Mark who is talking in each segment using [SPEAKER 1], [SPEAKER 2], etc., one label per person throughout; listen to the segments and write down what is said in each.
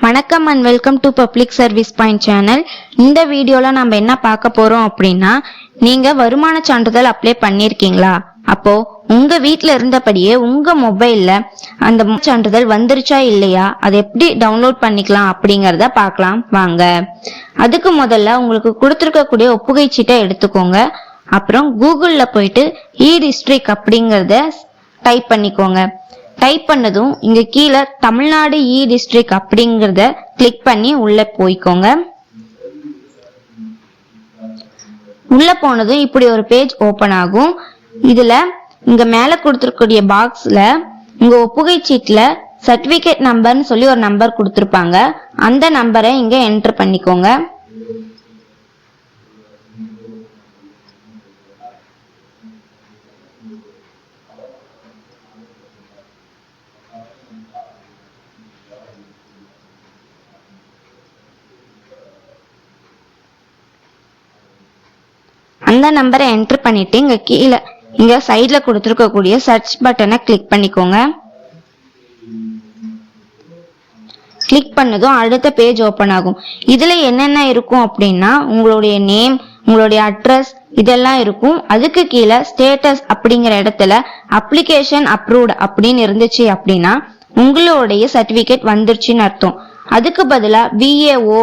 [SPEAKER 1] வணக்கம் and welcome to public service point channel. இந்த வீடியோல நம்ம என்ன பார்க்க போறோம் அப்படின்னா, நீங்க வருமான சான்றிதழ் அப்ளை பண்ணிருக்கீங்களா? அப்போ உங்க வீட்ல இருந்தபடியே உங்க மொபைல்ல அந்த சான்றிதழ் வந்துருச்சா இல்லையா, அதை எப்படி டவுன்லோட் பண்ணிக்கலாம் அப்படிங்கறத பார்க்கலாம் வாங்க. அதுக்கு முதல்ல உங்களுக்கு கொடுத்திருக்கக்கூடிய ஒப்புகை சீட்டை எடுத்துக்கோங்க. அப்புறம் கூகுள்ல போயிட்டு இ-டிஸ்ட்ரிக்ட் அப்படிங்கறத டைப் பண்ணிக்கோங்க. டைப் பண்ணதும் இங்க கீழே தமிழ்நாடு இ-டிஸ்ட்ரிக்ட் அப்படிங்கறத கிளிக் பண்ணி உள்ள போய்க்கோங்க. உள்ள போனதும் இப்படி ஒரு பேஜ் ஓபன் ஆகும். இதுல இங்க மேல கொடுத்திருக்கக்கூடிய பாக்ஸ்ல உங்க ஒப்புகை சீட்ல சர்டிபிகேட் நம்பர்னு சொல்லி ஒரு நம்பர் கொடுத்திருப்பாங்க. அந்த நம்பரை இங்க என்டர் பண்ணிக்கோங்க. அந்த நம்பரை என்டர் பண்ணிட்டு இங்க கீழே இங்க சைட்ல கொடுத்திருக்கக்கூடிய சர்ச் பட்டனை கிளிக் பண்ணிக்கோங்க. கிளிக் பண்ணதும் அடுத்த பேஜ் ஓபன் ஆகும். இதுல என்னென்ன இருக்கும் அப்படின்னா, உங்களுடைய நேம், உங்களுடைய அட்ரஸ் இதெல்லாம் இருக்கும். அதுக்கு கீழே ஸ்டேட்டஸ் அப்படிங்கிற இடத்துல அப்ளிகேஷன் அப்ரூவ்ட் அப்படின்னு இருந்துச்சு அப்படின்னா உங்களுடைய சர்டிபிகேட் வந்துருச்சுன்னு அர்த்தம். அதுக்கு பதிலா VAO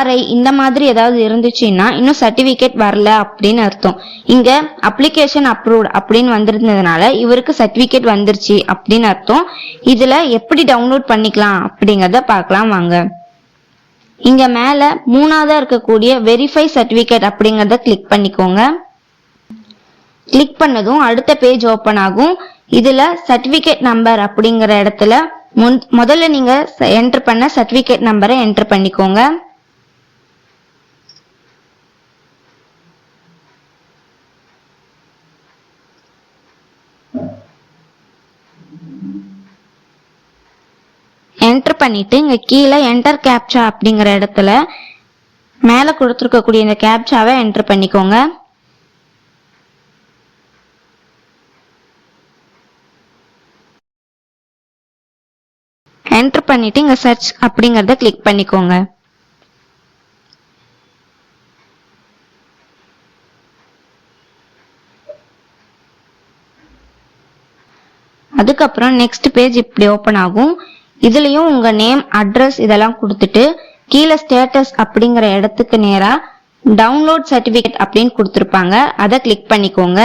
[SPEAKER 1] RI இந்த மாதிரி ஏதாவது இருந்துச்சுன்னா இன்னும் சர்டிபிகேட் வரல அப்படின்னு அர்த்தம். இங்க அப்ளிகேஷன் அப்ரூவ்ட் அப்படின்னு வந்திருந்ததுனால இவருக்கு சர்டிபிகேட் வந்துருச்சு அப்படின்னு அர்த்தம். இதுல எப்படி டவுன்லோட் பண்ணிக்கலாம் அப்படிங்கறத பார்க்கலாம் வாங்க. இங்க மேல மூணாவதா இருக்கக்கூடிய வெரிஃபை சர்டிபிகேட் அப்படிங்கறத கிளிக் பண்ணிக்கோங்க. கிளிக் பண்ணதும் அடுத்த பேஜ் ஓபன் ஆகும். இதுல சர்டிபிகேட் நம்பர் அப்படிங்கிற இடத்துல முதல்ல நீங்க என்டர் பண்ண சர்டிபிகேட் நம்பரை என்டர் பண்ணிக்கோங்க. என்டர் பண்ணிட்டு இங்க கீழே என்டர் கேப்சா அப்படிங்கிற இடத்துல மேல கொடுத்திருக்கக்கூடிய இந்த கேப்சாவை என்டர் பண்ணிக்கோங்க. என்டர் பண்ணிட்டு இங்க சர்ச் அப்படிங்கறத கிளிக் பண்ணிக்கோங்க. அதுக்கப்புறம் நெக்ஸ்ட் பேஜ் இப்படி ஓபன் ஆகும். இதுலயும் உங்க நேம், அட்ரஸ் இதெல்லாம் கொடுத்துட்டு கீழே ஸ்டேட்டஸ் அப்படிங்கிற இடத்துக்கு நேரா டவுன்லோட் சர்டிபிகேட் அப்படின்னு கொடுத்திருப்பாங்க. அதை கிளிக் பண்ணிக்கோங்க.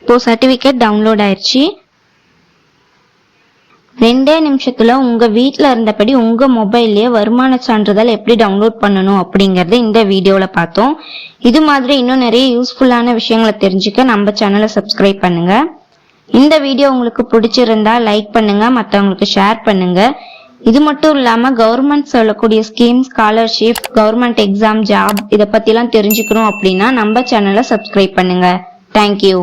[SPEAKER 1] இப்போ சர்டிபிகேட் டவுன்லோட் ஆயிடுச்சு. 2 நிமிஷத்துல உங்க வீட்ல இருந்தபடி உங்க மொபைல்லயே வருமான சான்றிதழ் எப்படி டவுன்லோட் பண்ணணும் அப்படிங்கறத இந்த வீடியோல பார்த்தோம். இது மாதிரி இன்னும் நிறைய யூஸ்ஃபுல்லான விஷயங்களை தெரிஞ்சுக்க நம்ம சேனலை சப்ஸ்கிரைப் பண்ணுங்க. இந்த வீடியோ உங்களுக்கு பிடிச்சிருந்தா லைக் பண்ணுங்க, மற்றவங்களுக்கு ஷேர் பண்ணுங்க. இது மட்டும் இல்லாம கவர்மெண்ட் சொல்லக்கூடிய scheme, scholarship, government exam, job இதை பத்தி எல்லாம் தெரிஞ்சுக்கணும் அப்படின்னா நம்ம சேனலை சப்ஸ்கிரைப் பண்ணுங்க. தேங்க்யூ.